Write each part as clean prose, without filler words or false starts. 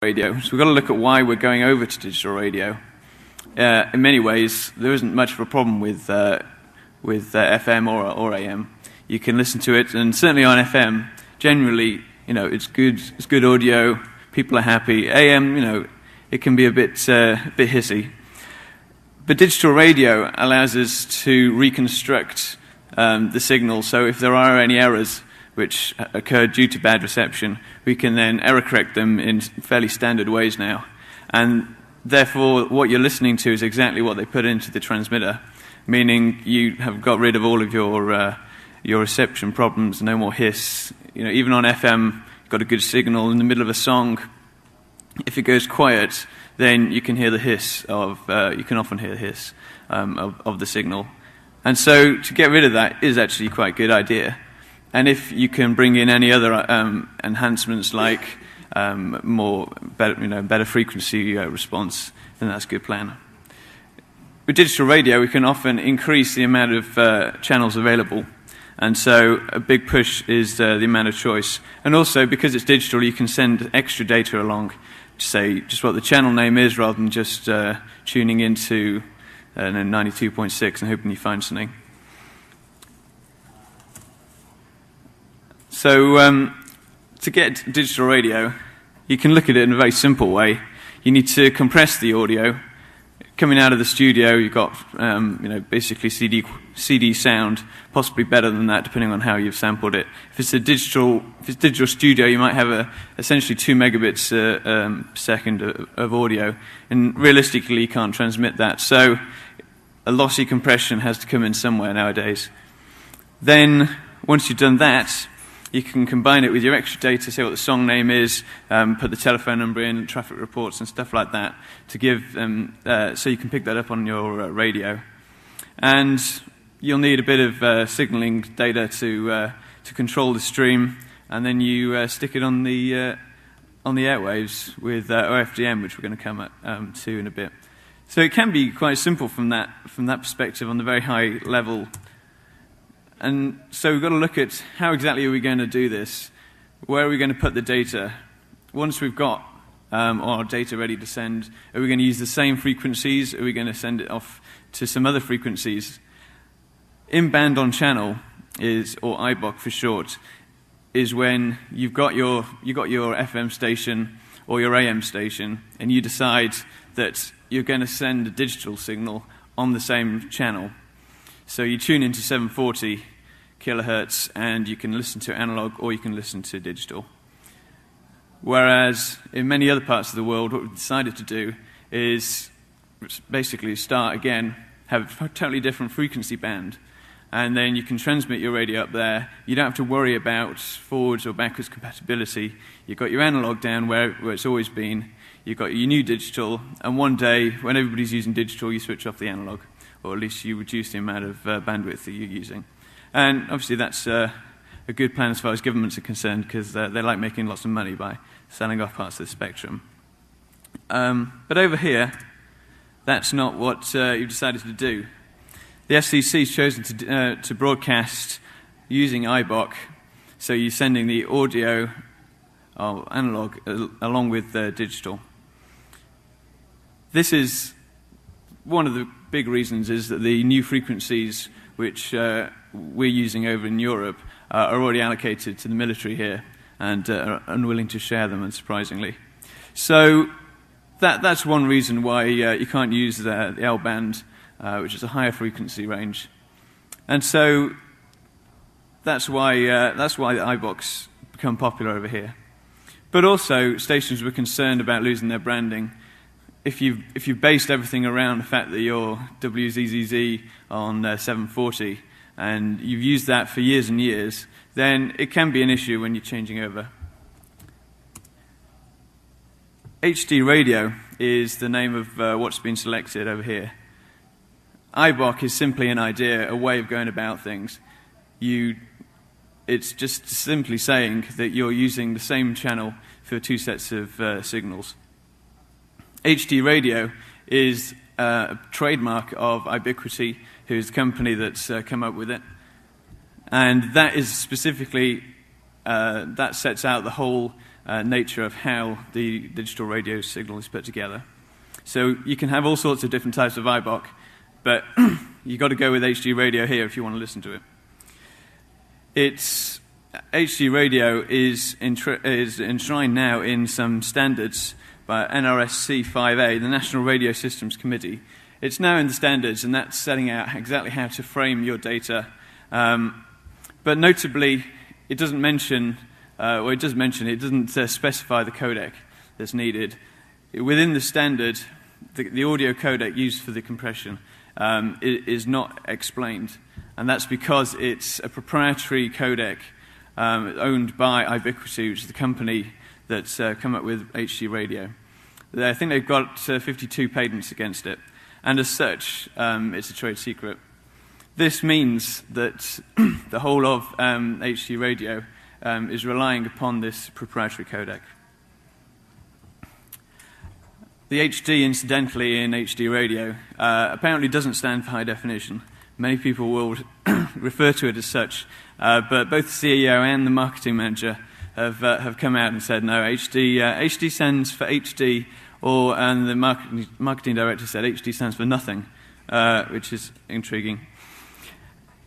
radio. So we've got to look at why we're going over to digital radio. In many ways, there isn't much of a problem with FM or AM. You can listen to it, and certainly on FM, generally, it's good audio. People are happy. AM, it can be a bit hissy. But digital radio allows us to reconstruct the signal. So if there are any errors which occurred due to bad reception, we can then error correct them in fairly standard ways now. And therefore, what you're listening to is exactly what they put into the transmitter, meaning you have got rid of all of your reception problems, no more hiss. Even on FM, you've got a good signal in the middle of a song. If it goes quiet, then you can hear the hiss you can often hear the hiss of the signal. And so to get rid of that is actually quite a good idea. And if you can bring in any other enhancements like better frequency response, then that's a good plan. With digital radio, we can often increase the amount of channels available. And so a big push is the amount of choice. And also, because it's digital, you can send extra data along to say just what the channel name is rather than just tuning into 92.6 and hoping you find something. So to get digital radio, you can look at it in a very simple way. You need to compress the audio. Coming out of the studio, you've got basically CD sound, possibly better than that, depending on how you've sampled it. If it's digital studio, you might have essentially 2 megabits per second of audio, and realistically, you can't transmit that. So a lossy compression has to come in somewhere nowadays. Then, once you've done that, you can combine it with your extra data, say what the song name is, put the telephone number in, traffic reports and stuff like that, to give so you can pick that up on your radio. And you'll need a bit of signaling data to control the stream, and then you stick it on the airwaves with OFDM, which we're going to come to in a bit. So it can be quite simple from that perspective on the very high level. And so we've got to look at how exactly are we going to do this? Where are we going to put the data? Once we've got our data ready to send, are we going to use the same frequencies? Are we going to send it off to some other frequencies? In-band on channel is, or IBOC for short, is when you've got your FM station or your AM station, and you decide that you're going to send a digital signal on the same channel. So you tune into 740 kilohertz, and you can listen to analog or you can listen to digital. Whereas in many other parts of the world, what we've decided to do is basically start again, have a totally different frequency band, and then you can transmit your radio up there. You don't have to worry about forwards or backwards compatibility. You've got your analog down where it's always been. You've got your new digital, and one day, when everybody's using digital, you switch off the analog, or at least you reduce the amount of bandwidth that you're using. And obviously that's a good plan as far as governments are concerned, because they like making lots of money by selling off parts of the spectrum. But over here, that's not what you've decided to do. The FCC's chosen to broadcast using IBOC, so you're sending the audio or analog along with digital. This is one of the big reasons is that the new frequencies which we're using over in Europe are already allocated to the military here and are unwilling to share them, unsurprisingly. So that's one reason why you can't use the L band, which is a higher frequency range. And so that's why the IBOCs become popular over here. But also, stations were concerned about losing their branding. If you've based everything around the fact that you're WZZZ on 740 and you've used that for years and years, then it can be an issue when you're changing over. HD radio is the name of what's been selected over here. IBOC is simply an idea, a way of going about things. It's just simply saying that you're using the same channel for two sets of signals. HD radio is a trademark of Ubiquity, who's the company that's come up with it. And that is specifically, that sets out the whole nature of how the digital radio signal is put together. So you can have all sorts of different types of IBOC, but you've got to go with HD radio here if you want to listen to it. HD radio is enshrined now in some standards by NRSC 5A, the National Radio Systems Committee. It's now in the standards, and that's setting out exactly how to frame your data. But notably, it doesn't mention, it doesn't specify the codec that's needed. Within the standard, the audio codec used for the compression is not explained, and that's because it's a proprietary codec owned by IBOC, which is the company that's come up with HD radio. I think they've got 52 patents against it, and as such, it's a trade secret. This means that the whole of HD radio is relying upon this proprietary codec. The HD, incidentally, in HD radio apparently doesn't stand for high definition. Many people will refer to it as such, but both the CEO and the marketing manager have come out and said, no, HD stands for HD, and the marketing director said HD stands for nothing, which is intriguing.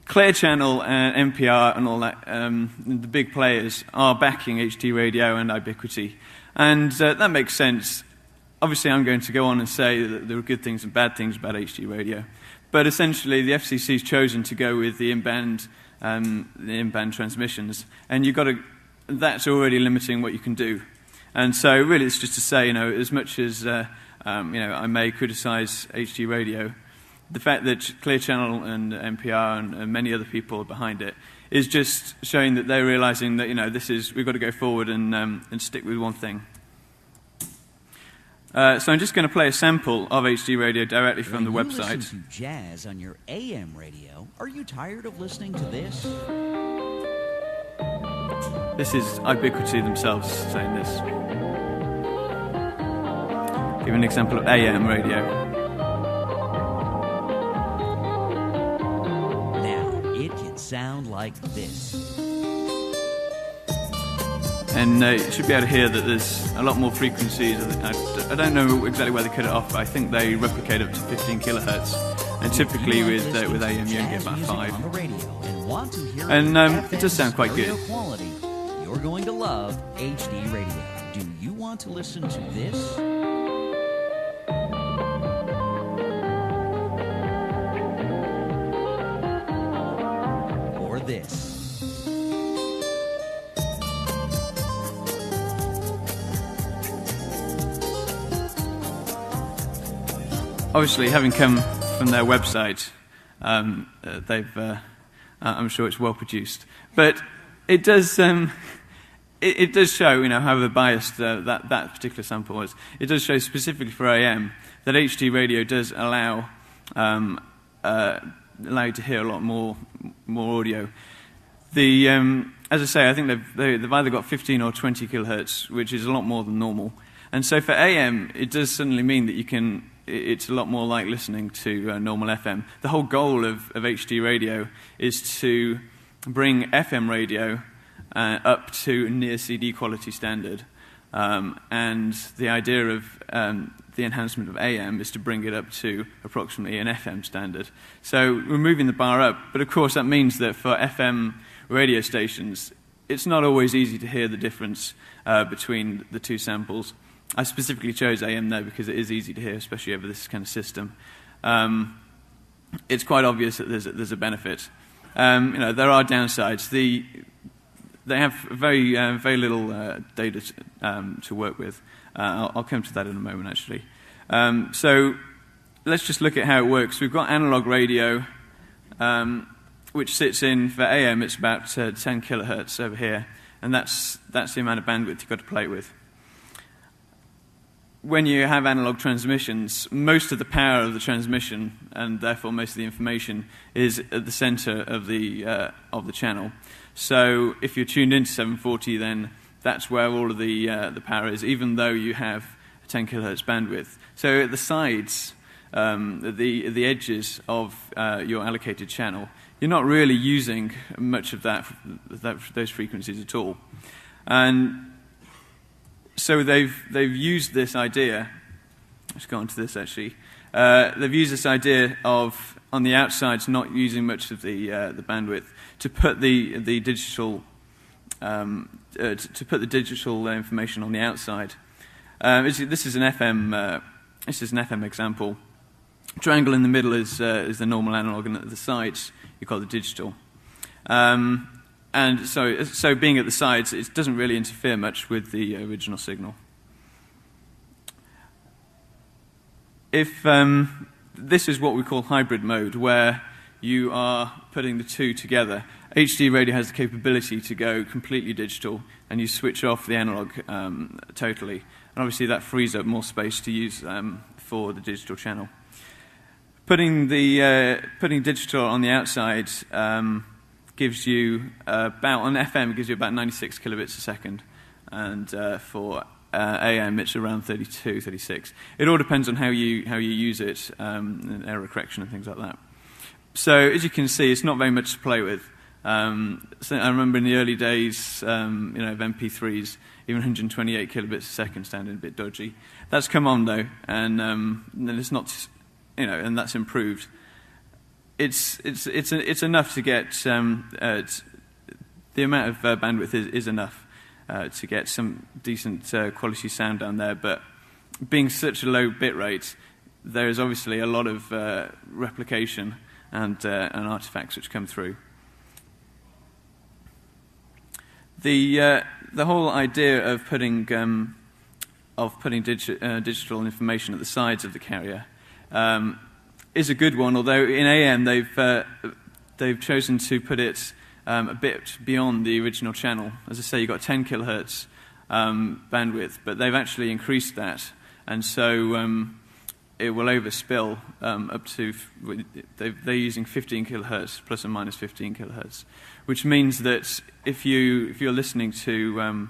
Clear Channel and NPR and all that, the big players are backing HD radio and IBOC, and that makes sense. Obviously, I'm going to go on and say that there are good things and bad things about HD radio, but essentially, the FCC's chosen to go with the in-band transmissions, and that's already limiting what you can do. And so, really, it's just to say, as much as I may criticise HD radio, the fact that Clear Channel and NPR and many other people are behind it is just showing that they're realising that we've got to go forward and stick with one thing. So I'm just going to play a sample of HD radio directly from the website. When you listen to jazz on your AM radio, are you tired of listening to this? This is IBOC themselves saying this. Give an example of AM radio. Now, it can sound like this. And you should be able to hear that there's a lot more frequencies. I don't know exactly where they cut it off, but I think they replicate up to 15 kilohertz. And typically with AM you get about 5. And it does sound quite good. You're going to love HD radio. Do you want to listen to this? Or this? Obviously, having come from their website, I'm sure it's well produced. But it does it does show, however biased that particular sample was. It does show specifically for AM that HD radio does allow you to hear a lot more audio. As I say, I think they've either got 15 or 20 kilohertz, which is a lot more than normal. And so for AM, it does suddenly mean that it's a lot more like listening to normal FM. The whole goal of HD radio is to bring FM radio up to near CD quality standard. And the idea of the enhancement of AM is to bring it up to approximately an FM standard. So we're moving the bar up, but of course that means that for FM radio stations, it's not always easy to hear the difference between the two samples. I specifically chose AM there because it is easy to hear, especially over this kind of system. It's quite obvious that there's a benefit. There are downsides. They have very little data to work with. I'll come to that in a moment, actually. So let's just look at how it works. We've got analog radio, which sits in, for AM, it's about 10 kilohertz over here, and that's the amount of bandwidth you've got to play with. When you have analog transmissions, most of the power of the transmission, and therefore most of the information, is at the center of the channel. So if you're tuned into 740, then that's where all of the power is, even though you have a 10 kilohertz bandwidth. So at the sides, the edges of your allocated channel, you're not really using much of those frequencies at all. And So they've used this idea. Let's go on to this actually. They've used this idea of on the outsides not using much of the bandwidth to put the digital information on the outside. This is an FM example. Triangle in the middle is the normal analog, and at the sides you've got the digital. And so being at the sides, it doesn't really interfere much with the original signal. If this is what we call hybrid mode, where you are putting the two together. HD radio has the capability to go completely digital, and you switch off the analog totally. And obviously that frees up more space to use for the digital channel. Putting digital on the outside gives you on FM it gives you about 96 kilobits a second, and for AM it's around 32, 36. It all depends on how you use it, and error correction and things like that. So as you can see, it's not very much to play with. So I remember in the early days, of MP3s, even 128 kilobits a second sounded a bit dodgy. That's come on though, and it's not, and that's improved. It's enough to get the amount of bandwidth is enough to get some decent quality sound down there. But being such a low bit rate, there is obviously a lot of replication and artifacts which come through. The whole idea of putting digital information at the sides of the carrier is a good one. Although in AM they've chosen to put it a bit beyond the original channel. As I say, you've got 10 kilohertz bandwidth, but they've actually increased that, and so it will overspill up to. They're using 15 kilohertz plus or minus 15 kilohertz, which means that if you're listening to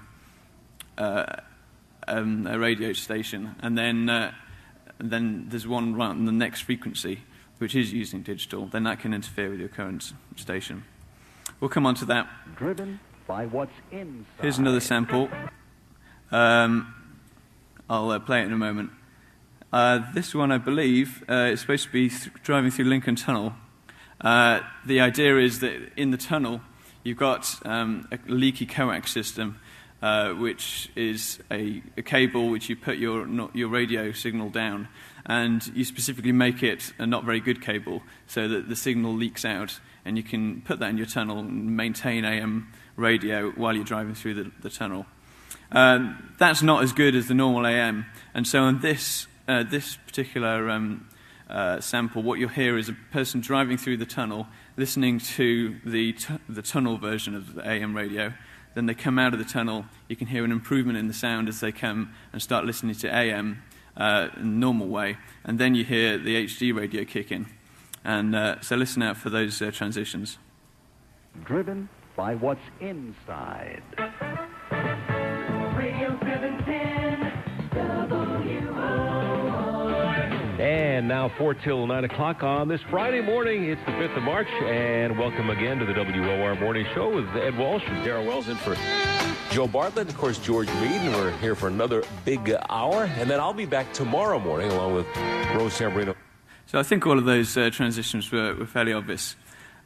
a radio station, and then there's one right on the next frequency which is using digital, then that can interfere with your current station. We'll come on to that. Driven by what's inside. Here's another sample. I'll play it in a moment. This one, I believe, is supposed to be driving through Lincoln Tunnel. The idea is that in the tunnel, you've got a leaky coax system, which is a cable which you put your radio signal down, and you specifically make it a not very good cable so that the signal leaks out, and you can put that in your tunnel and maintain AM radio while you're driving through the tunnel. That's not as good as the normal AM, and so on this particular sample, what you'll hear is a person driving through the tunnel, listening to the tunnel version of the AM radio. Then they come out of the tunnel. You can hear an improvement in the sound as they come and start listening to AM in the normal way, and then you hear the HD radio kick in. And so listen out for those transitions. Driven by what's inside. Radio 710 WOR. And now 4 till 9 o'clock on this Friday morning. It's the 5th of March, and welcome again to the WOR Morning Show with Ed Walsh and Darrell Wells in for Joe Bartlett, of course, George Meade, and we're here for another big hour. And then I'll be back tomorrow morning along with Rose Sambrino. So I think all of those transitions were fairly obvious.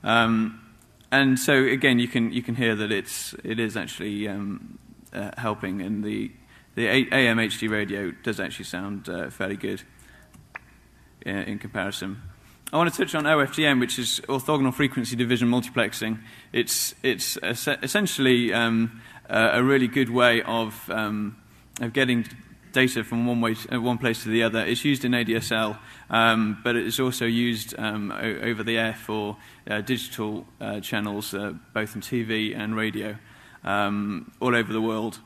And so again, you can hear that it is actually helping, and the AM HD radio does actually sound fairly good in comparison. I want to touch on OFDM, which is orthogonal frequency division multiplexing. It's essentially a really good way of getting data from one place to the other. It's used in ADSL, but it is also used over the air for digital channels, both in TV and radio, all over the world.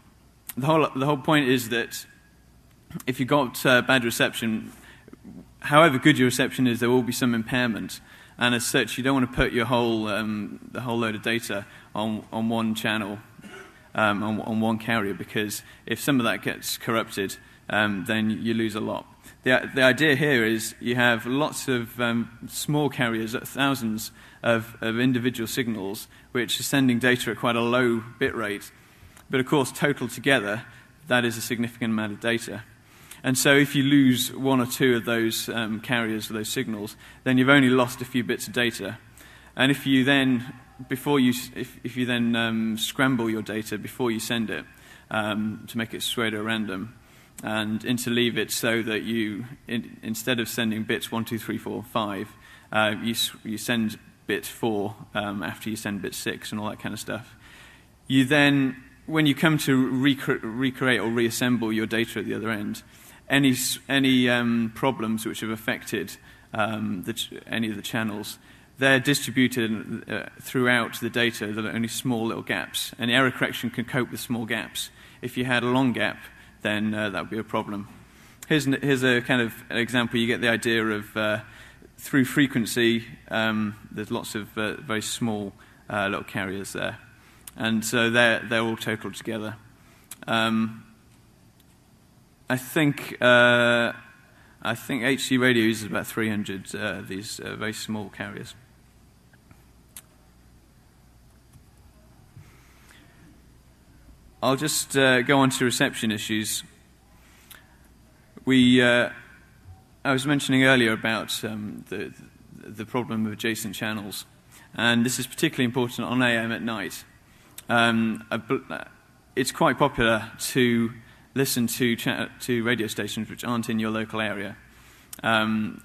The whole point is that if you've got bad reception, however good your reception is, there will be some impairment, and as such, you don't want to put your whole load of data on one channel, on one carrier, because if some of that gets corrupted, then you lose a lot. The idea here is you have lots of small carriers, thousands of individual signals, which are sending data at quite a low bit rate, but of course, total together, that is a significant amount of data. And so if you lose one or two of those carriers, those signals, then you've only lost a few bits of data. And if you then, if you then scramble your data before you send it to make it pseudo random, and interleave it so that you, instead of sending bits 1, 2, 3, 4, 5, you send bit 4 after you send bit 6 and all that kind of stuff. You then, when you come to recreate or reassemble your data at the other end, any problems which have affected any of the channels, they're distributed throughout the data. There are only small little gaps, and error correction can cope with small gaps. If you had a long gap, then that would be a problem. Here's a kind of an example. You get the idea of through frequency, there's lots of very small little carriers there. And so they're all totaled together. I think HD radio uses about 300 of these very small carriers. I'll just go on to reception issues. I was mentioning earlier about the problem of adjacent channels, and this is particularly important on AM at night. It's quite popular to listen to radio stations which aren't in your local area.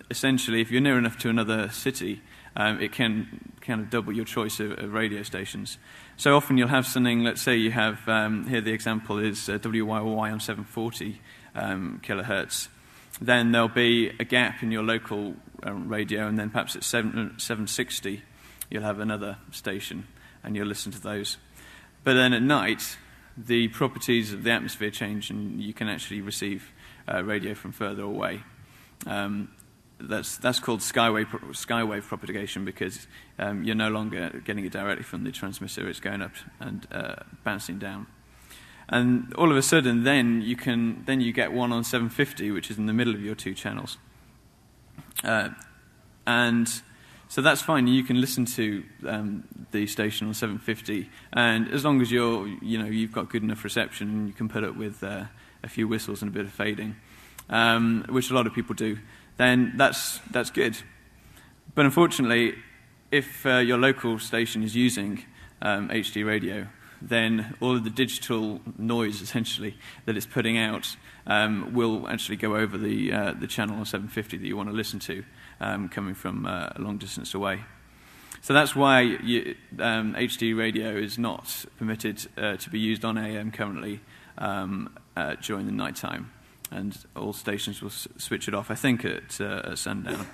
Essentially, if you're near enough to another city, it can kind of double your choice of radio stations. So often you'll have something, let's say you have, here the example is WYY on 740 kilohertz. Then there'll be a gap in your local radio, and then perhaps at 760 you'll have another station, and you'll listen to those. But then at night, the properties of the atmosphere change, and you can actually receive radio from further away. That's called skywave propagation, because you're no longer getting it directly from the transmitter. It's going up and bouncing down. And all of a sudden, then you get one on 750, which is in the middle of your two channels. And so that's fine. You can listen to the station on 750, and as long as you've got good enough reception, you can put up with a few whistles and a bit of fading, which a lot of people do. Then that's good. But unfortunately, if your local station is using HD radio, then all of the digital noise, essentially, that it's putting out will actually go over the channel on 750 that you want to listen to, coming from a long distance away. So that's why HD radio is not permitted to be used on AM currently during the night time. And all stations will switch it off, I think, at sundown.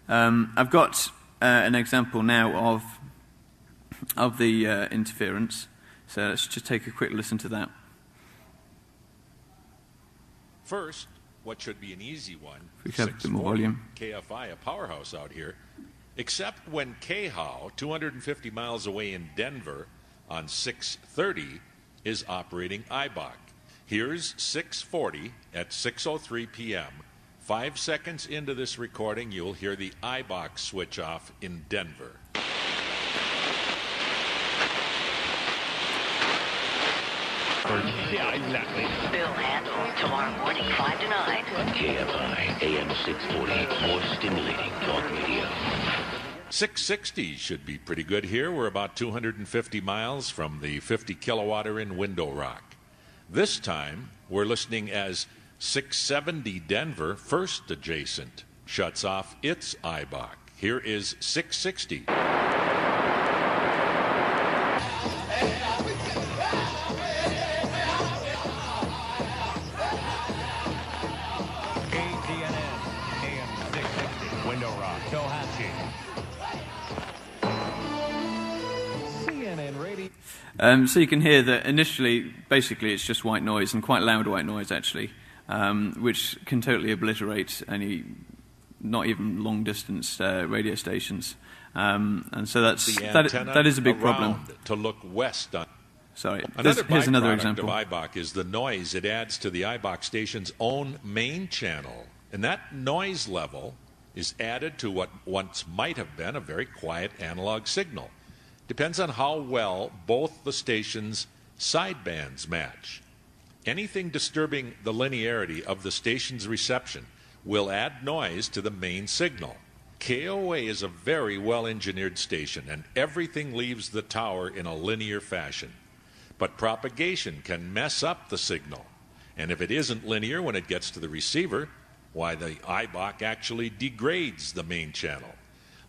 I've got an example now of the interference. So let's just take a quick listen to that. First, what should be an easy one, We could have a bit more volume. KFI, a powerhouse out here, except when KHOW, 250 miles away in Denver, on 630, is operating IBOC. Here's 640 at 6:03 p.m. 5 seconds into this recording, you'll hear the IBOC switch off in Denver. Yeah, exactly. Bill handle tomorrow morning, 5 to 9. KFI, AM 640, more stimulating talk radio. 660 should be pretty good here. We're about 250 miles from the 50-kilowatter in Window Rock. This time, we're listening as 670 Denver, first adjacent, shuts off its IBOC. Here is 660. So you can hear that initially, basically, it's just white noise, and quite loud white noise, actually, which can totally obliterate any, not even long-distance radio stations. And so that is a big problem. To look west on. Sorry, Here's another example. Of IBOC is the noise it adds to the IBOC station's own main channel. And that noise level is added to what once might have been a very quiet analog signal. Depends on how well both the station's sidebands match. Anything disturbing the linearity of the station's reception will add noise to the main signal. KOA is a very well-engineered station, and everything leaves the tower in a linear fashion. But propagation can mess up the signal. And if it isn't linear when it gets to the receiver, why, the IBOC actually degrades the main channel.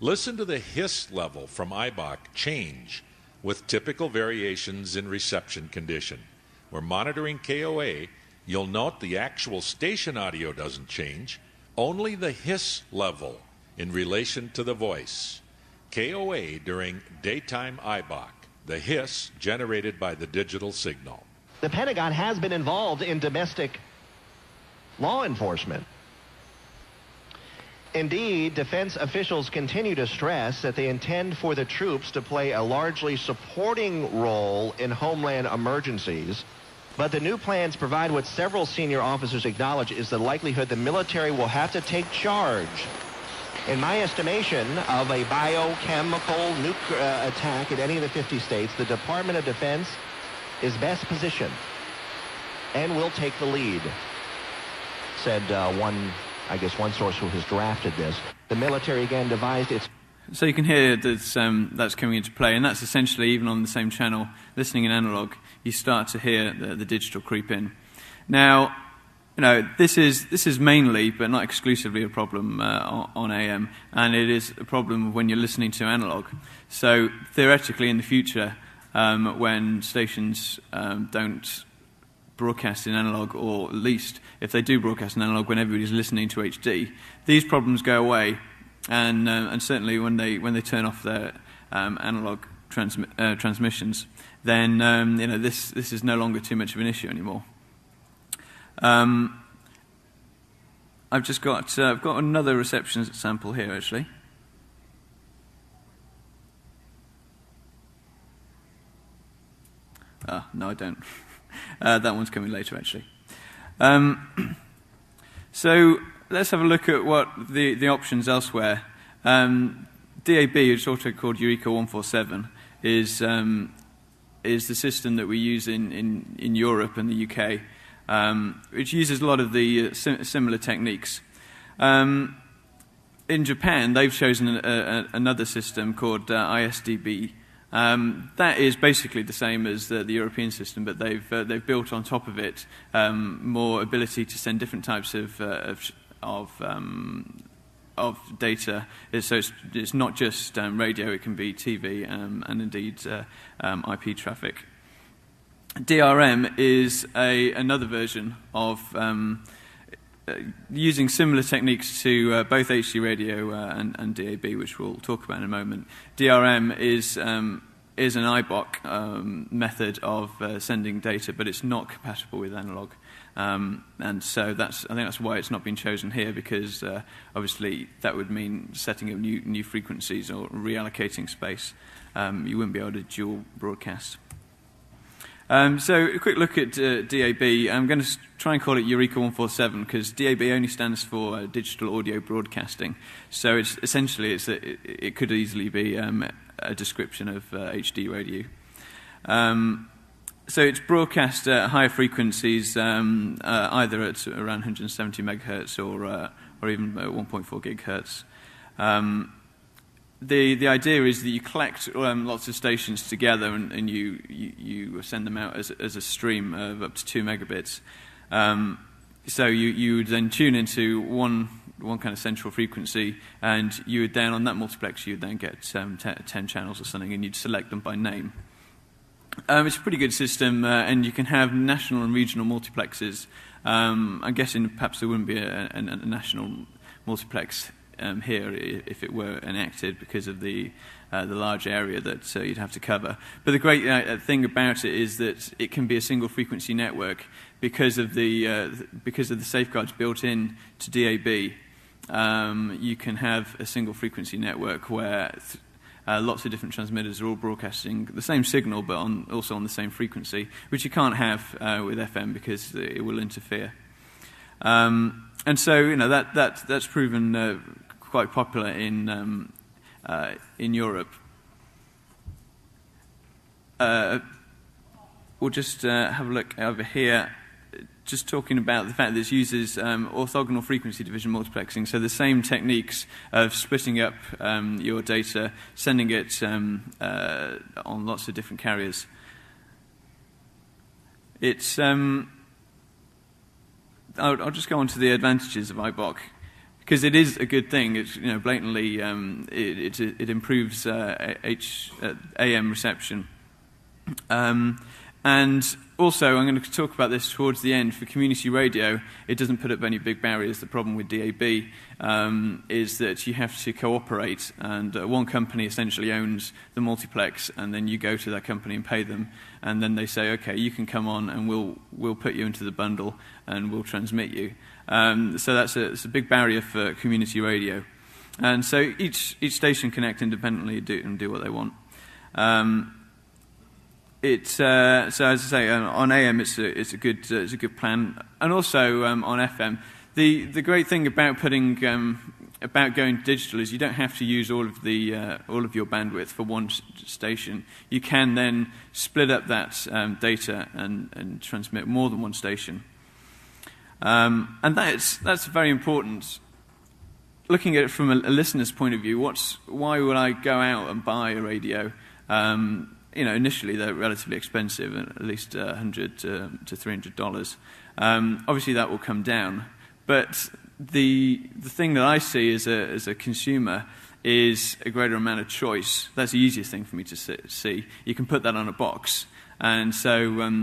Listen to the hiss level from IBOC change with typical variations in reception condition. We're monitoring KOA. You'll note the actual station audio doesn't change, only the hiss level in relation to the voice. KOA during daytime IBOC, the hiss generated by the digital signal. The Pentagon has been involved in domestic law enforcement. Indeed, defense officials continue to stress that they intend for the troops to play a largely supporting role in homeland emergencies. But the new plans provide what several senior officers acknowledge is the likelihood the military will have to take charge. In my estimation of a biochemical nuclear attack in any of the 50 states, the Department of Defense is best positioned and will take the lead, said one source who has drafted this. The military again devised its... So you can hear that's coming into play, and that's essentially, even on the same channel, listening in analog, you start to hear the digital creep in. Now, this is mainly, but not exclusively, a problem on AM, and it is a problem when you're listening to analog. So theoretically, in the future, when stations don't broadcast in analog, or at least if they do broadcast in analog when everybody's listening to HD, these problems go away, and certainly when they turn off their analog transmissions, then this is no longer too much of an issue anymore. I've got another reception sample here, actually. No, I don't. That one's coming later, actually. So let's have a look at what the options elsewhere. DAB, it's also called Eureka 147, is the system that we use in Europe and the UK, which uses a lot of the similar techniques. In Japan, they've chosen another system called ISDB. That is basically the same as the European system, but they've built on top of it more ability to send different types of data. So it's not just radio; it can be TV and indeed IP traffic. DRM is another version of using similar techniques to both HD radio and DAB, which we'll talk about in a moment. DRM is an IBOC method of sending data, but it's not compatible with analog. And so I think that's why it's not been chosen here, because obviously that would mean setting up new frequencies or reallocating space. You wouldn't be able to dual broadcast. So a quick look at DAB. I'm going to try and call it Eureka 147 because DAB only stands for digital audio broadcasting. So it's essentially it could easily be a description of HD radio. So it's broadcast at higher frequencies, either at around 170 megahertz or even 1.4 gigahertz. The idea is that you collect lots of stations together and you send them out as a stream of up to 2 megabits. So you would then tune into one kind of central frequency, and you would then, on that multiplex, you would then get 10 channels or something, and you'd select them by name. It's a pretty good system, and you can have national and regional multiplexes. I'm guessing perhaps there wouldn't be a national multiplex here if it were enacted, because of the large area that you'd have to cover. But the great thing about it is that it can be a single frequency network because of the safeguards built in to DAB. You can have a single frequency network where lots of different transmitters are all broadcasting the same signal, but also on the same frequency, which you can't have with FM because it will interfere. And so that's proven quite popular in Europe. We'll just have a look over here. just talking about the fact that this uses orthogonal frequency division multiplexing, so the same techniques of splitting up your data, sending it on lots of different carriers. It's I'll just go on to the advantages of IBOC, because it is a good thing. It's, blatantly it improves AM reception, and also I'm going to talk about this towards the end. For community radio, it doesn't put up any big barriers. The problem with DAB is that you have to cooperate, and one company essentially owns the multiplex, and then you go to that company and pay them, and then they say, okay, you can come on and we'll put you into the bundle and we'll transmit you. So it's a big barrier for community radio, and so each station can act independently and do what they want. So as I say, on AM it's a good plan, and also on FM. The great thing about going digital is you don't have to use all of your bandwidth for one station. You can then split up that data and transmit more than one station, and that's very important. Looking at it from a listener's point of view, why would I go out and buy a radio? Initially they're relatively expensive, at least $100 to $300. Obviously that will come down, but the thing that I see as a consumer is a greater amount of choice. That's the easiest thing for me to see. You can put that on a box, and so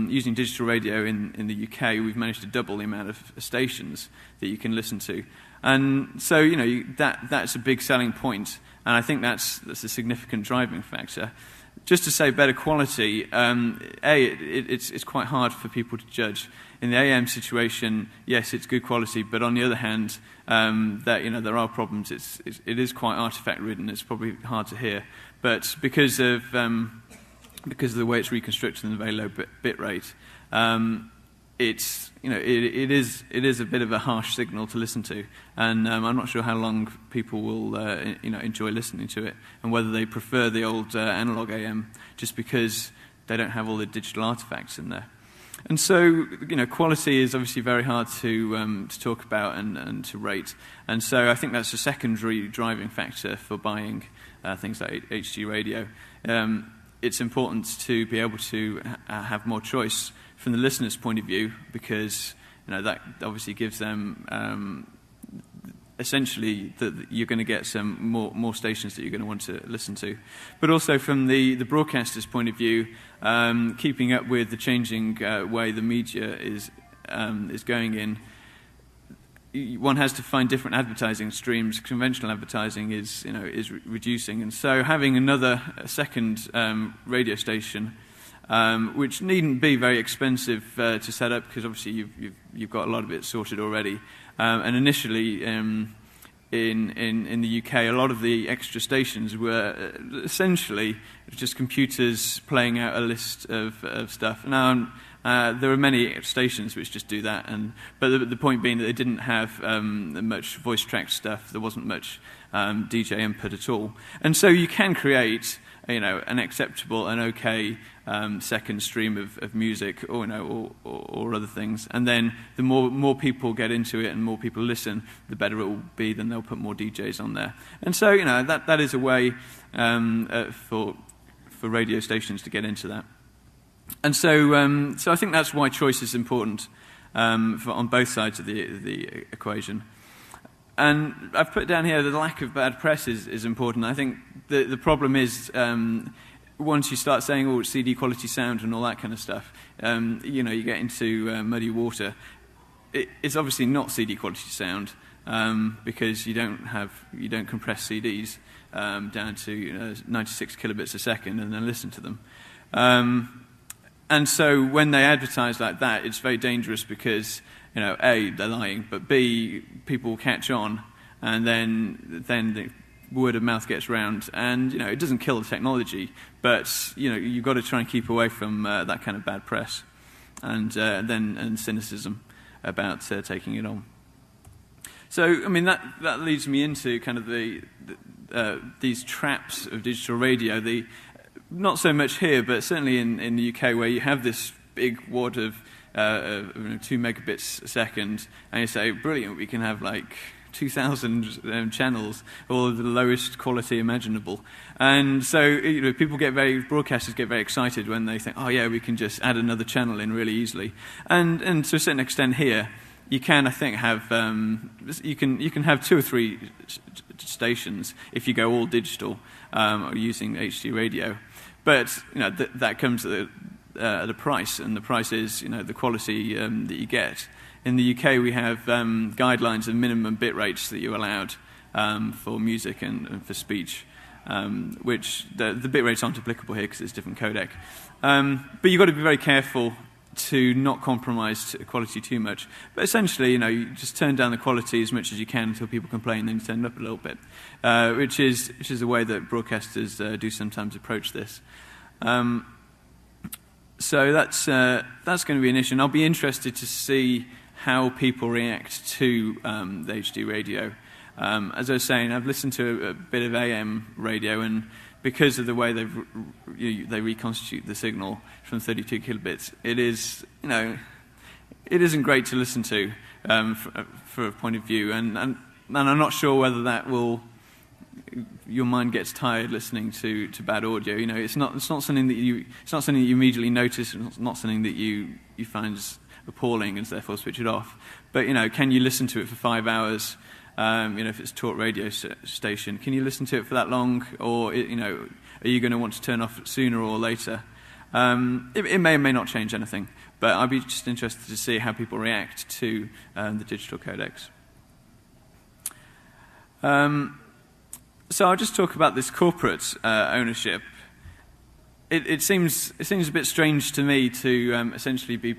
using digital radio in the UK, we've managed to double the amount of stations that you can listen to, and so that's a big selling point, and I think that's a significant driving factor. Just to say better quality, it's quite hard for people to judge. In the AM situation, yes, it's good quality, but on the other hand, there are problems. It is quite artifact ridden. It's probably hard to hear, but because of the way it's reconstructed and the very low bit rate, it is a bit of a harsh signal to listen to, and I'm not sure how long people will enjoy listening to it, and whether they prefer the old analog AM just because they don't have all the digital artifacts in there. And so quality is obviously very hard to talk about and to rate, and so I think that's a secondary driving factor for buying things like HD radio. It's important to be able to have more choice from the listener's point of view, because that obviously gives them essentially that you're going to get some more stations that you're going to want to listen to. But also from the broadcaster's point of view, keeping up with the changing way the media is going in, one has to find different advertising streams. Conventional advertising is reducing, and so having a second radio station, which needn't be very expensive to set up, because obviously you've got a lot of it sorted already. And initially, in the UK, a lot of the extra stations were essentially just computers playing out a list of stuff. Now, there are many stations which just do that, but the point being that they didn't have much voice-tracked stuff. There wasn't much DJ input at all, and so you can create an acceptable and okay second stream of music, or other things, and then the more people get into it and more people listen, the better it will be. Then they'll put more DJs on there, and so that is a way for radio stations to get into that. And so I think that's why choice is important on both sides of the equation. And I've put down here the lack of bad press is important. I think the problem is once you start saying, it's CD quality sound and all that kind of stuff, you get into muddy water. It's obviously not CD quality sound because you don't compress CDs down to 96 kilobits a second and then listen to them. And so when they advertise like that, it's very dangerous because, A, they're lying, but B, people will catch on, and then the word of mouth gets round, and, it doesn't kill the technology, but, you've got to try and keep away from that kind of bad press and cynicism about taking it on. So, that leads me into kind of these traps of digital radio, not so much here, but certainly in the UK, where you have this big wad of 2 megabits a second, and you say, brilliant, we can have like 2,000 channels, all of the lowest quality imaginable. And so broadcasters get very excited when they think, oh yeah, we can just add another channel in really easily. And to a certain extent here, you can, I think, have you can have 2 or 3 stations if you go all digital or using HD radio. But that comes at a price, and the price is the quality that you get. In the UK, we have guidelines of minimum bit rates that you're allowed for music and for speech, which the bit rates aren't applicable here because it's a different codec. But you've got to be very careful to not compromise quality too much. But essentially, you just turn down the quality as much as you can until people complain, then you turn it up a little bit, which is the way that broadcasters do sometimes approach this. So that's going to be an issue, and I'll be interested to see how people react to the HD radio. As I was saying, I've listened to a bit of AM radio, and because of the way they reconstitute the signal from 32 kilobits, it isn't great to listen to for a point of view, and I'm not sure whether that will. Your mind gets tired listening to bad audio. It's not something that you immediately notice. It's not something that you find appalling and therefore switch it off. But can you listen to it for 5 hours? If it's a talk radio station, can you listen to it for that long, or are you going to want to turn off sooner or later? It may or may not change anything, but I'd be just interested to see how people react to the digital codecs. So I'll just talk about this corporate ownership. It seems a bit strange to me to essentially be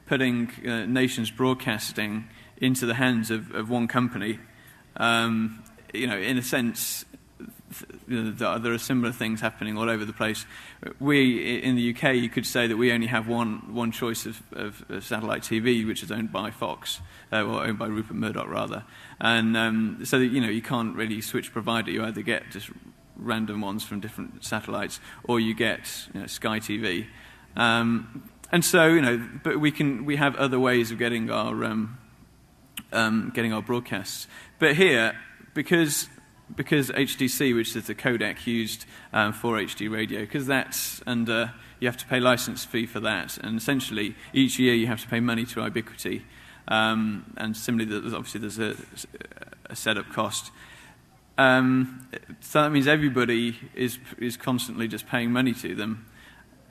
putting nations broadcasting into the hands of one company. In a sense, there are similar things happening all over the place. We, in the UK, you could say that we only have one choice of satellite TV, which is owned by Fox, or owned by Rupert Murdoch, rather. And so that, you can't really switch provider. You either get just random ones from different satellites, or you get Sky TV. And so, but we have other ways of getting our broadcasts. But here, because HDC, which is the codec used for HD radio, because that's under, you have to pay license fee for that, and essentially each year you have to pay money to Ubiquity, and similarly, obviously there's a setup cost. So that means everybody is constantly just paying money to them,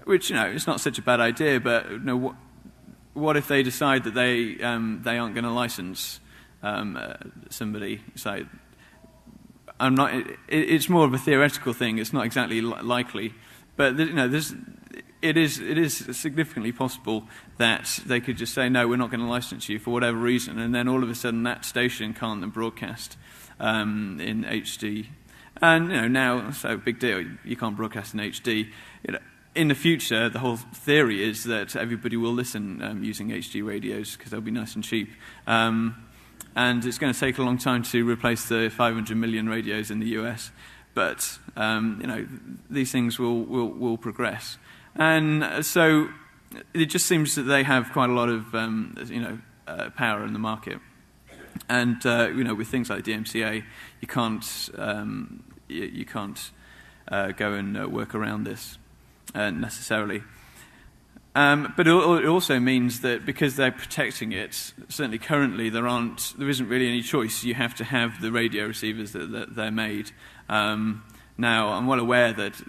which it's not such a bad idea. But what if they decide that they aren't going to license somebody? So it's more of a theoretical thing. It's not exactly likely, but it is significantly possible that they could just say, no, we're not going to license you for whatever reason, and then all of a sudden that station can't then broadcast in HD. And now, so big deal, you can't broadcast in HD. In the future, the whole theory is that everybody will listen using HD radios because they'll be nice and cheap. And it's going to take a long time to replace the 500 million radios in the US. But these things will progress. And so it just seems that they have quite a lot of power in the market. And with things like DMCA, you can't go and work around this necessarily. But it also means that because they're protecting it, certainly currently there isn't really any choice. You have to have the radio receivers that they're made. Now, I'm well aware that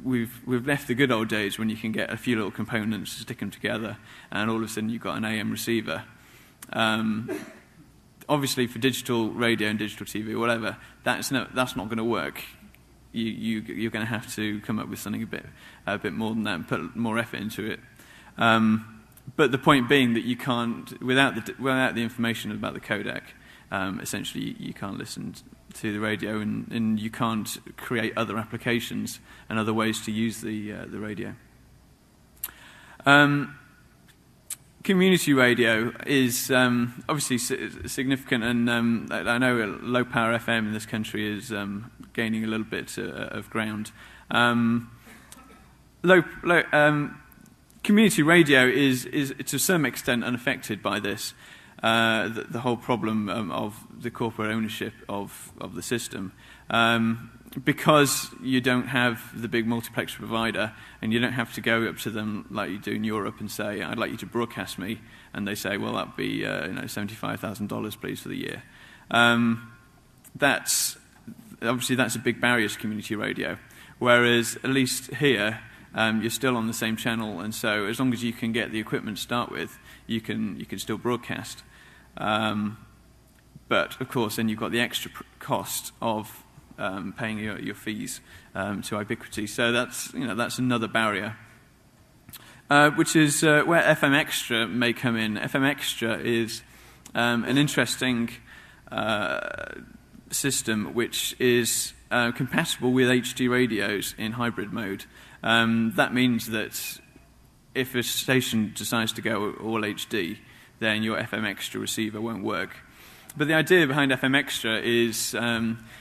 we've left the good old days when you can get a few little components, stick them together, and all of a sudden you've got an AM receiver. Obviously, for digital radio and digital TV or whatever, that's not going to work. You're going to have to come up with something a bit more than that and put more effort into it. But the point being that you can't, without the information about the codec, essentially you can't listen to the radio, and you can't create other applications and other ways to use the radio. Community radio is obviously significant, and I know low power FM in this country is gaining a little community radio is to some extent unaffected by this. The whole problem of the corporate ownership of the system. Because you don't have the big multiplex provider, and you don't have to go up to them like you do in Europe and say, I'd like you to broadcast me, and they say, well, that'd be $75,000 please for the year. That's a big barrier to community radio. Whereas at least here, you're still on the same channel, and so as long as you can get the equipment to start with, you can still broadcast. But of course, then you've got the extra cost of paying your fees to Ubiquity. So that's another barrier, which is where FM Extra may come in. FM Extra is an interesting system which is compatible with HD radios in hybrid mode. That means that if a station decides to go all HD, then your FM Extra receiver won't work. But the idea behind FM Extra is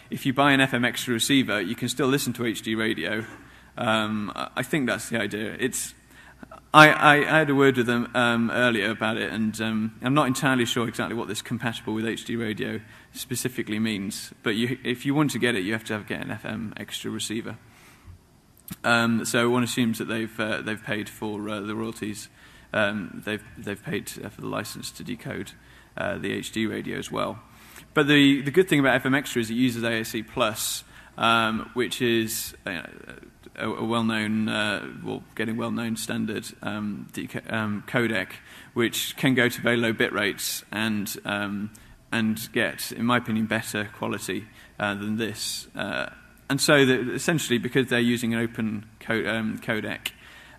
if you buy an FM Extra receiver, you can still listen to HD radio. I think that's the idea. I had a word with them earlier about it, and I'm not entirely sure exactly what this compatible with HD radio specifically means. But if you want to get it, you have to get an FM Extra receiver. So one assumes that they've paid for the royalties. They've paid for the license to decode the HD radio as well. But the good thing about FM Extra is it uses ASC Plus, which is a well-known, getting well-known standard codec, which can go to very low bit rates and get, in my opinion, better quality than this. And so essentially, because they're using an open codec,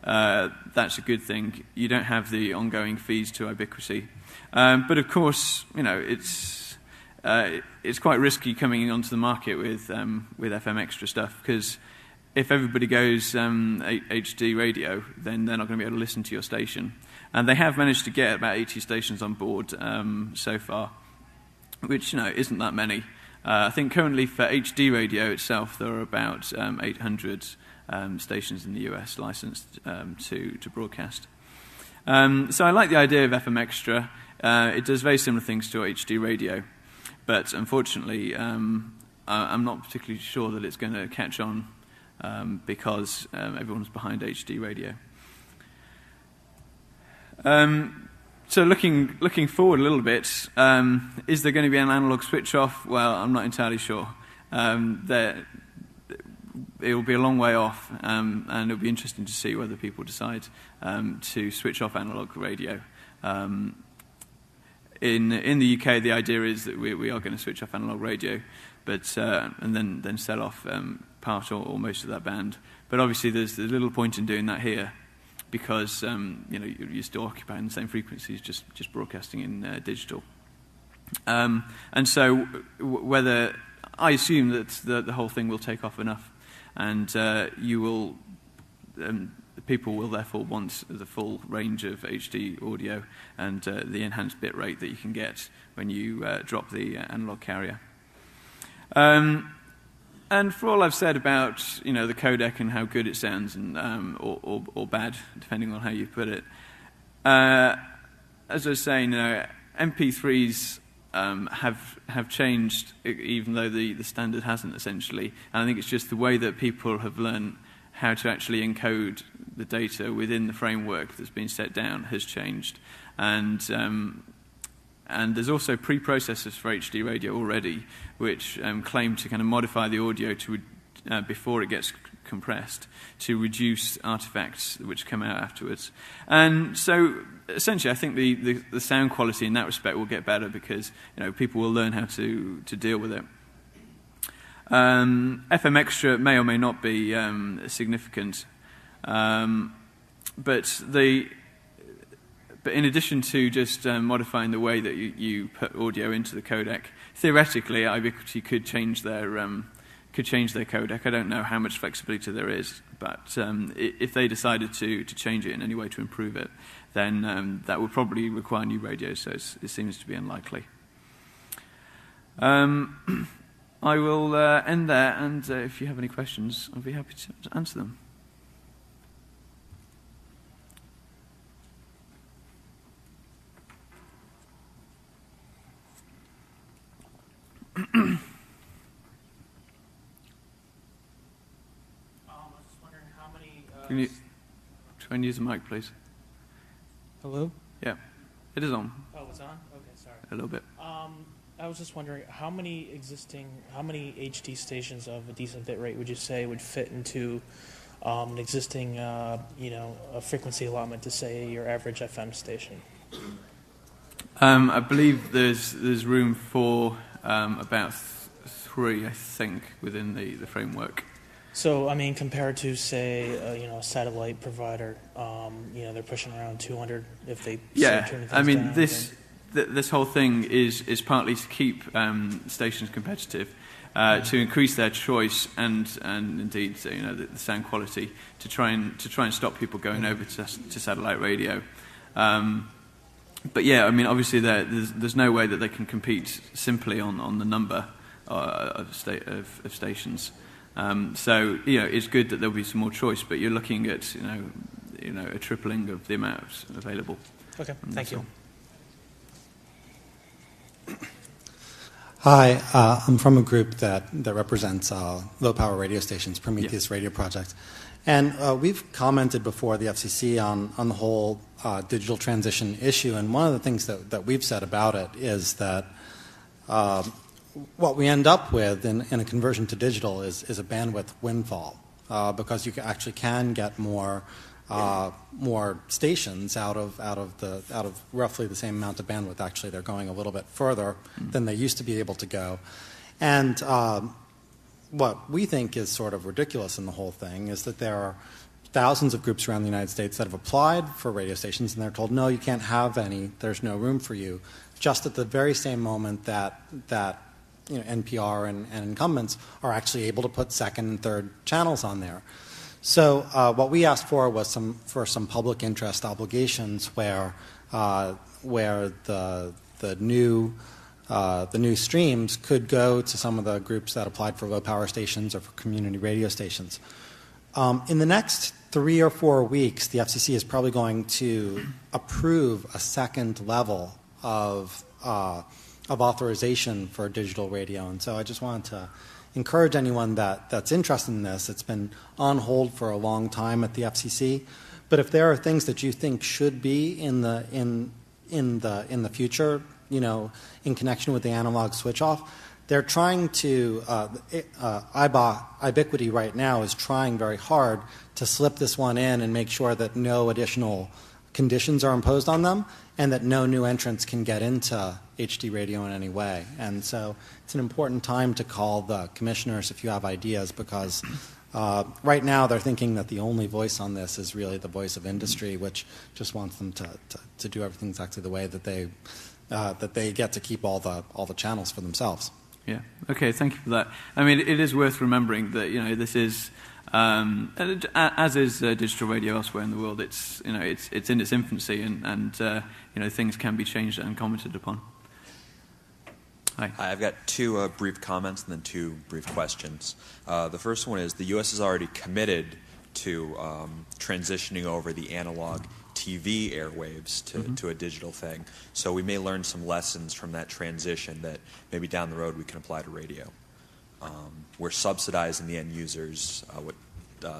that's a good thing. You don't have the ongoing fees to Ubiquity. But of course, it's quite risky coming onto the market with FM Extra stuff, because if everybody goes HD radio, then they're not going to be able to listen to your station. And they have managed to get about 80 stations on board so far, which isn't that many. I think currently for HD radio itself, there are about 800 stations in the US licensed to broadcast. So I like the idea of FM Extra. It does very similar things to HD radio, but unfortunately, I'm not particularly sure that it's going to catch on because everyone's behind HD radio. So looking forward a little bit, is there going to be an analog switch off? Well, I'm not entirely sure. It will be a long way off, and it'll be interesting to see whether people decide to switch off analog radio. In the UK, the idea is that we are going to switch off analog radio, but and then sell off part or most of that band. But obviously, there's little point in doing that here, because you're still occupying the same frequencies, just broadcasting in digital. And so, whether I assume that the whole thing will take off enough, and people will therefore want the full range of HD audio and the enhanced bit rate that you can get when you drop the analog carrier. And for all I've said about the codec and how good it sounds, and or bad, depending on how you put it, as I was saying, MP3s have changed, even though the standard hasn't, essentially. And I think it's just the way that people have learned how to actually encode the data within the framework that's been set down has changed. And there's also preprocessors for HD radio already, which claim to kind of modify the audio to before it gets compressed to reduce artifacts which come out afterwards. And so essentially, I think the sound quality in that respect will get better, because people will learn how to deal with it. FM Extra may or may not be significant, but in addition to just modifying the way that you put audio into the codec, theoretically, Ubiquity could change their codec. I don't know how much flexibility there is, but if they decided to change it in any way to improve it, then that would probably require new radios, so it seems to be unlikely. I will end there, and if you have any questions, I'll be happy to answer them. was just wondering how many... Can you try and use the mic, please? Hello? Yeah, it is on. Oh, it's on? Okay, sorry. A little bit. I was just wondering how many HD stations of a decent bit rate would you say would fit into an existing, a frequency allotment to, say, your average FM station? I believe there's room for about 3, I think, within the framework. So, I mean, compared to, say, a satellite provider, they're pushing around 200 if they start turning things I mean, down, this whole thing is partly to keep stations competitive, to increase their choice and indeed the sound quality, to try and stop people going over to satellite radio. But yeah, I mean, obviously there's no way that they can compete simply on the number of stations. So it's good that there'll be some more choice, but you're looking at a tripling of the amount available. Okay, thank you. Hi, I'm from a group that represents low power radio stations, Prometheus Radio Project, and we've commented before the FCC on the whole digital transition issue. And one of the things that we've said about it is that what we end up with in a conversion to digital is a bandwidth windfall, because you actually can get more stations out of roughly the same amount of bandwidth. Actually, they're going a little bit further than they used to be able to go. And what we think is sort of ridiculous in the whole thing is that there are thousands of groups around the United States that have applied for radio stations, and they're told, no, you can't have any, there's no room for you, just at the very same moment that NPR and incumbents are actually able to put second and third channels on there. So what we asked for was some public interest obligations where the new streams could go to some of the groups that applied for low power stations or for community radio stations. In the next 3 or 4 weeks, the FCC is probably going to approve a second level of authorization for digital radio, and so I just wanted to encourage anyone that's interested in this. It's been on hold for a long time at the FCC, but if there are things that you think should be in the future, in connection with the analog switch off, they're trying to IBOC right now is trying very hard to slip this one in and make sure that no additional conditions are imposed on them and that no new entrants can get into HD radio in any way. And so it's an important time to call the commissioners if you have ideas, because right now they're thinking that the only voice on this is really the voice of industry, which just wants them to do everything exactly the way that they get to keep all the channels for themselves. Yeah. Okay. Thank you for that. I mean, it is worth remembering that this is, as is digital radio elsewhere in the world. It's it's in its infancy, and things can be changed and commented upon. Hi. I've got 2 brief comments and then 2 brief questions. The first one is the U.S. is already committed to transitioning over the analog TV airwaves to a digital thing. So we may learn some lessons from that transition that maybe down the road we can apply to radio. We're subsidizing the end users with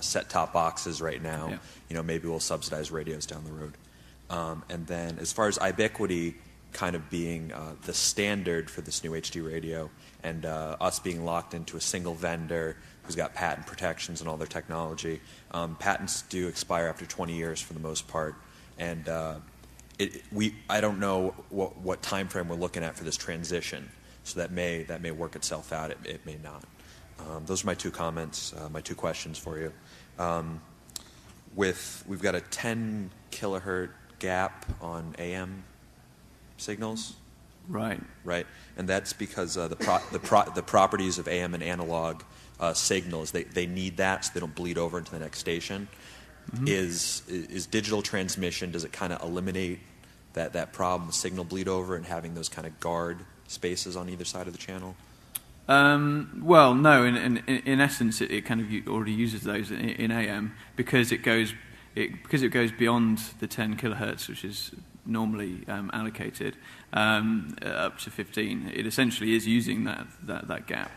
set-top boxes right now. Yeah. Maybe we'll subsidize radios down the road. And then as far as Ubiquity kind of being the standard for this new HD radio, and us being locked into a single vendor who's got patent protections and all their technology. Patents do expire after 20 years for the most part, and I don't know what time frame we're looking at for this transition. So that may work itself out. It may not. Those are my 2 comments, my 2 questions for you. We've got a 10 kilohertz gap on AM signals. Right. And that's because the properties of AM and analog signals, they need that so they don't bleed over into the next station. Mm-hmm. Is digital transmission, does it kind of eliminate that problem, signal bleed over, and having those kind of guard spaces on either side of the channel? Well, no. In essence, it kind of already uses those in AM because it goes beyond the 10 kilohertz, which is normally allocated, up to 15. It essentially is using that gap.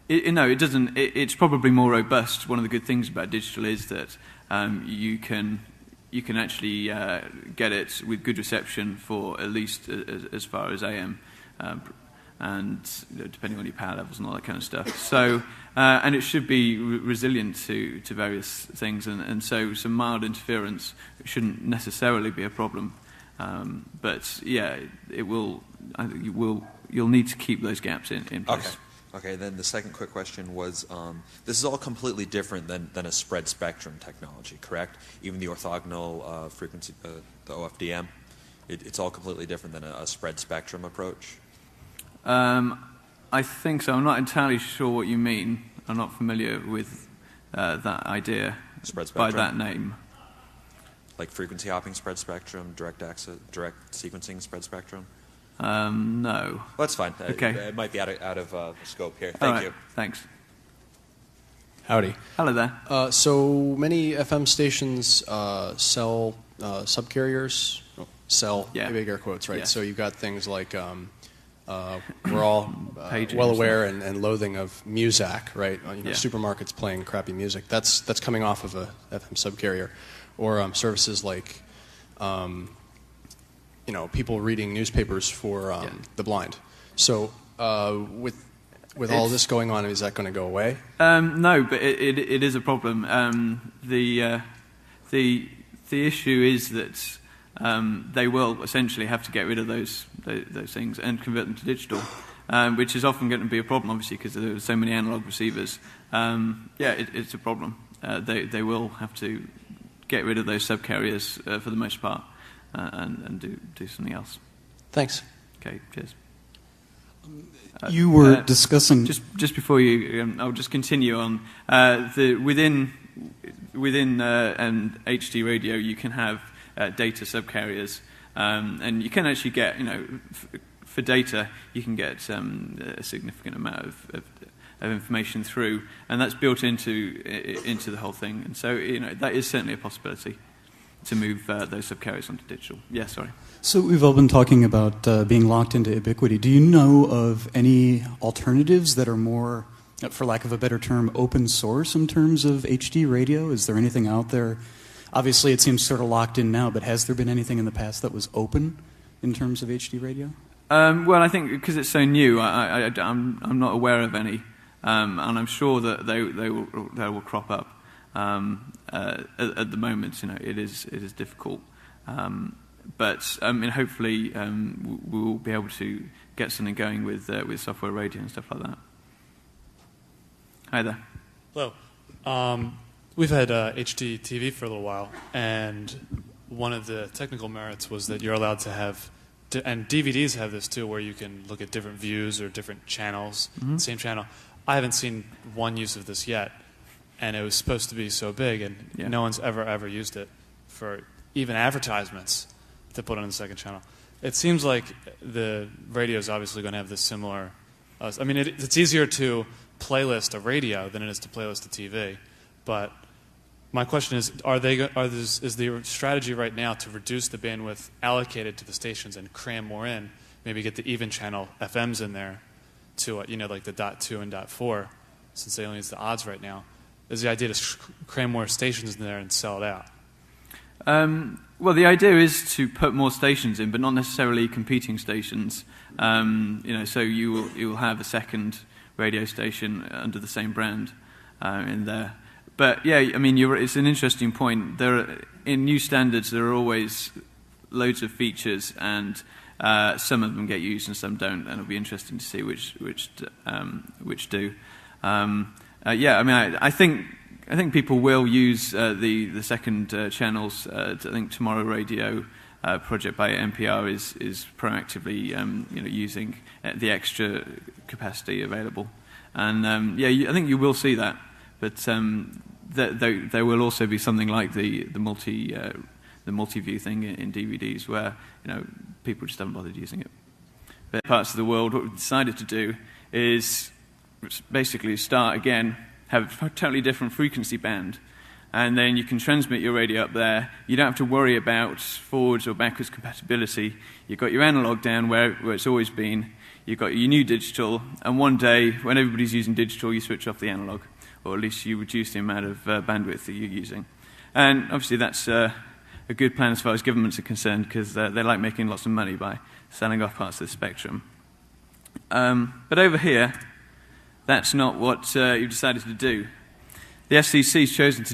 It doesn't. It's probably more robust. One of the good things about digital is that you can actually get it with good reception for at least as far as AM, and depending on your power levels and all that kind of stuff. So, and it should be resilient to various things, and so some mild interference shouldn't necessarily be a problem. But yeah, it will. You'll need to keep those gaps in place. Okay, then the second quick question was, this is all completely different than a spread spectrum technology, correct? Even the orthogonal frequency, the OFDM, it's all completely different than a spread spectrum approach? I think so. I'm not entirely sure what you mean. I'm not familiar with that idea by that name. Like frequency hopping spread spectrum, direct sequencing spread spectrum? No. Well, that's fine. Okay. It might be out of scope here. All Thank right. you. Thanks. Howdy. Hello there. So many FM stations sell subcarriers. Sell, big air quotes, right? Yeah. So you've got things like we're all Paging well and aware and loathing of Muzak, right? Yeah. Supermarkets playing crappy music. That's coming off of a FM subcarrier, or services like people reading newspapers for the blind. So with all this going on, is that going to go away? No, but it is a problem. The issue is that they will essentially have to get rid of those things and convert them to digital, which is often going to be a problem, obviously, because there are so many analog receivers. It's a problem. They will have to get rid of those subcarriers for the most part and do something else. Thanks. Okay, cheers. You were discussing just before you. I'll just continue on. Within HD radio, you can have data subcarriers, and you can actually get, for data, you can get a significant amount of information through, and that's built into the whole thing. And so, that is certainly a possibility to move those subcarriers onto digital. Yeah, sorry. So we've all been talking about being locked into ubiquity. Do you know of any alternatives that are more, for lack of a better term, open source in terms of HD radio? Is there anything out there? Obviously, it seems sort of locked in now, but has there been anything in the past that was open in terms of HD radio? Well, I think because it's so new, I'm not aware of any, and I'm sure that they will crop up. At the moment, it is difficult, but hopefully we will be able to get something going with software radio and stuff like that. Hi there. Hello. We've had HD TV for a little while, and one of the technical merits was that you're allowed to have, and DVDs have this too, where you can look at different views or different channels, same channel. I haven't seen one use of this yet, and it was supposed to be so big, and no one's ever used it for even advertisements to put on the second channel. It seems like the radio is obviously going to have this similar. It's easier to playlist a radio than it is to playlist a TV, but my question is: is the strategy right now to reduce the bandwidth allocated to the stations and cram more in? Maybe get the even channel FMs in there to like the .2 and .4, since they only use the odds right now. Is the idea to cram more stations in there and sell it out? Well, the idea is to put more stations in, but not necessarily competing stations. So you will have a second radio station under the same brand in there. But yeah, it's an interesting point. In new standards, there are always loads of features, and some of them get used and some don't, and it'll be interesting to see which do. I think people will use the second channels. I think Tomorrow Radio project by NPR is proactively using the extra capacity available, and I think you will see that. But there will also be something like the multi-view thing in DVDs where people just haven't bothered using it. But parts of the world, what we've decided to do is basically start again, have a totally different frequency band, and then you can transmit your radio up there. You don't have to worry about forwards or backwards compatibility. You've got your analog down where it's always been. You've got your new digital, and one day, when everybody's using digital, you switch off the analog, or at least you reduce the amount of bandwidth that you're using. And obviously that's a good plan as far as governments are concerned, because they like making lots of money by selling off parts of the spectrum. But over here, that's not what you've decided to do. The FCC's chosen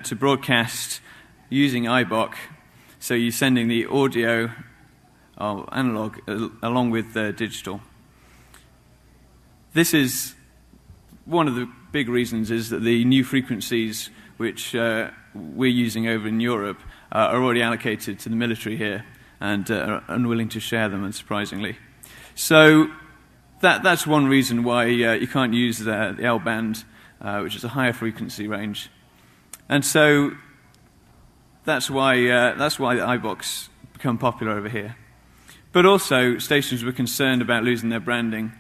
to broadcast using IBOC, so you're sending the audio or analog along with digital. This is one of the big reasons is that the new frequencies which we're using over in Europe are already allocated to the military here and are unwilling to share them, unsurprisingly. So that's one reason why you can't use the L band, which is a higher frequency range. And so that's why the IBOCs become popular over here. But also, stations were concerned about losing their branding.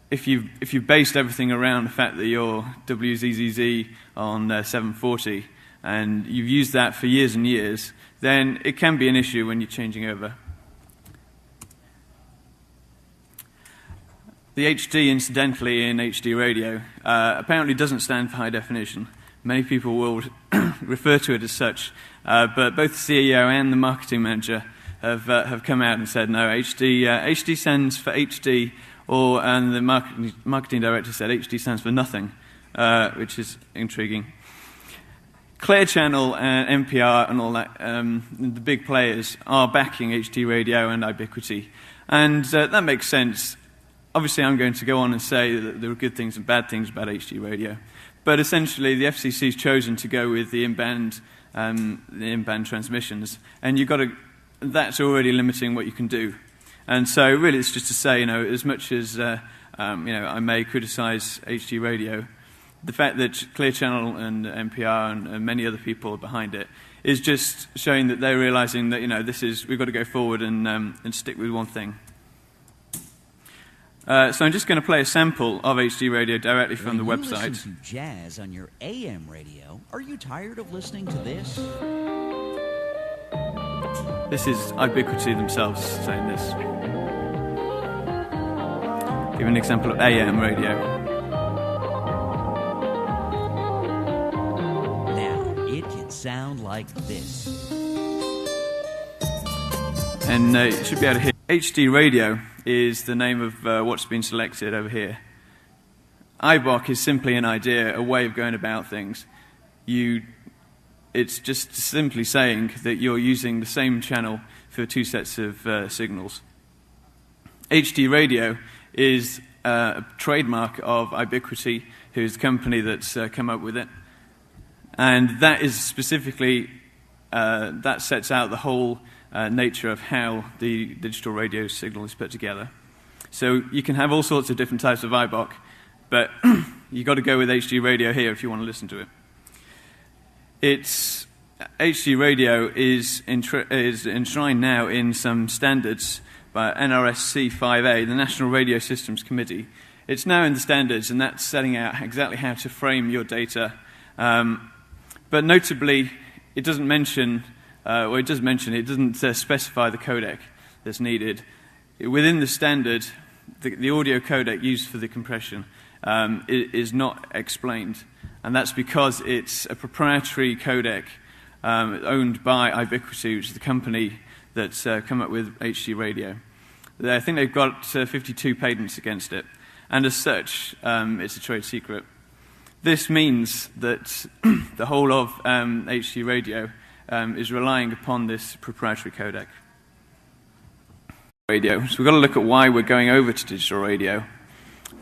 If you've based everything around the fact that you're WZZZ on 740, and you've used that for years and years, then it can be an issue when you're changing over. The HD, incidentally, in HD radio, apparently doesn't stand for high definition. Many people will refer to it as such, but both the CEO and the marketing manager have come out and said, no, HD stands for HD, and the marketing director said HD stands for nothing, which is intriguing. Clear Channel and NPR and all that, the big players are backing HD radio and Ubiquity, and that makes sense. Obviously, I'm going to go on and say that there are good things and bad things about HD radio, but essentially the FCC's chosen to go with the in-band transmissions, and that's already limiting what you can do. And so really it's just to say, as much as I may criticize HD radio, the fact that Clear Channel and NPR and many other people are behind it is just showing that they're realizing that, we've got to go forward and stick with one thing. So I'm just going to play a sample of HD radio directly from the website. Listen to jazz on your AM radio. Are you tired of listening to this? This is Ubiquity themselves saying this. Give an example of AM radio. Now it can sound like this. And you should be able to hear. HD radio is the name of what's been selected over here. IBOC is simply an idea, a way of going about things. It's just simply saying that you're using the same channel for two sets of signals. HD radio is a trademark of Ubiquity, who's the company that's come up with it. And that is specifically, that sets out the whole nature of how the digital radio signal is put together. So you can have all sorts of different types of IBOC, but you've got to go with HD radio here if you want to listen to it. HD radio is enshrined now in some standards by NRSC 5A, the National Radio Systems Committee. It's now in the standards, and that's setting out exactly how to frame your data. But notably, it doesn't mention, it doesn't specify the codec that's needed. Within the standard, the audio codec used for the compression is not explained, and that's because it's a proprietary codec owned by Ubiquity, which is the company that's come up with HD radio. I think they've got 52 patents against it, and as such, it's a trade secret. This means that the whole of HD radio is relying upon this proprietary codec. Radio. So we've got to look at why we're going over to digital radio.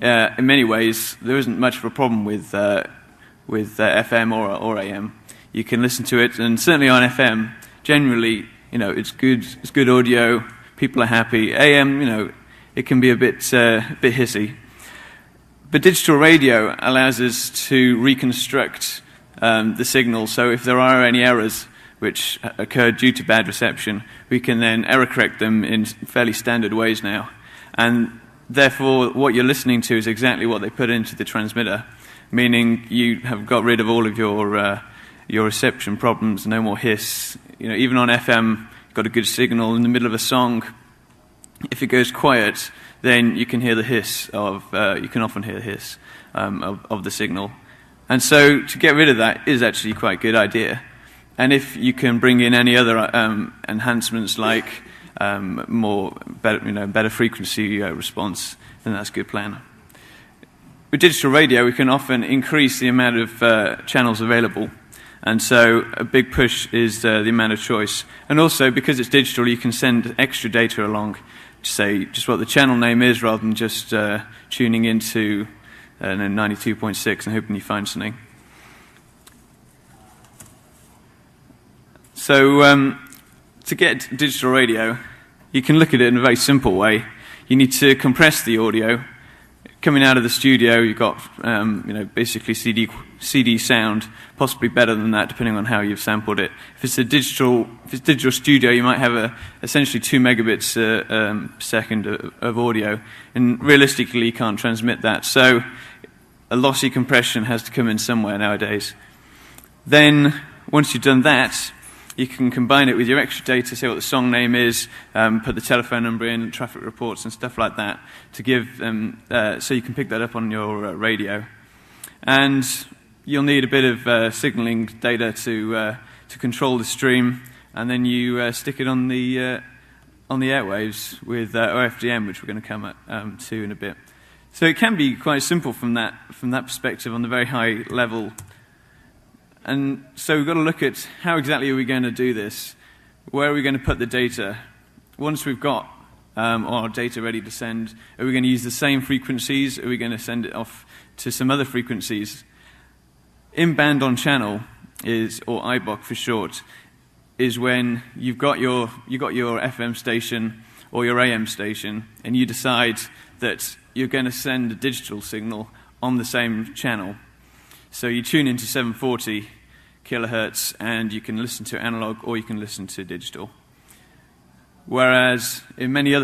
In many ways, there isn't much of a problem with FM or AM. You can listen to it, and certainly on FM, generally, it's good audio. People are happy. AM, it can be a bit hissy. But digital radio allows us to reconstruct the signal. So if there are any errors which occurred due to bad reception, we can then error correct them in fairly standard ways now. And therefore, what you're listening to is exactly what they put into the transmitter, meaning you have got rid of all of your your reception problems, no more hiss. Even on FM, you've got a good signal in the middle of a song. If it goes quiet, then you can hear the hiss you can often hear the hiss of the signal. And so to get rid of that is actually quite a good idea. And if you can bring in any other enhancements like better frequency response, then that's a good plan. With digital radio, we can often increase the amount of channels available. And so a big push is the amount of choice. And also, because it's digital, you can send extra data along to say just what the channel name is rather than just tuning into 92.6 and hoping you find something. So to get digital radio, you can look at it in a very simple way. You need to compress the audio. Coming out of the studio, you've got basically CD sound, possibly better than that, depending on how you've sampled it. If it's digital studio, you might have essentially 2 megabits a second of audio, and realistically, you can't transmit that. So a lossy compression has to come in somewhere nowadays. Then, once you've done that, you can combine it with your extra data, say what the song name is, put the telephone number in, traffic reports and stuff like that, to give so you can pick that up on your radio. And you'll need a bit of signaling data to control the stream, and then you stick it on the airwaves with OFDM, which we're going to come to in a bit. So it can be quite simple from that perspective on the very high level. And so we've got to look at how exactly are we going to do this? Where are we going to put the data? Once we've got our data ready to send, are we going to use the same frequencies? Are we going to send it off to some other frequencies? In-band on channel is, or IBOC for short, is when you've got your FM station or your AM station, and you decide that you're going to send a digital signal on the same channel. So you tune into 740 kilohertz and you can listen to analog or you can listen to digital. Whereas in many other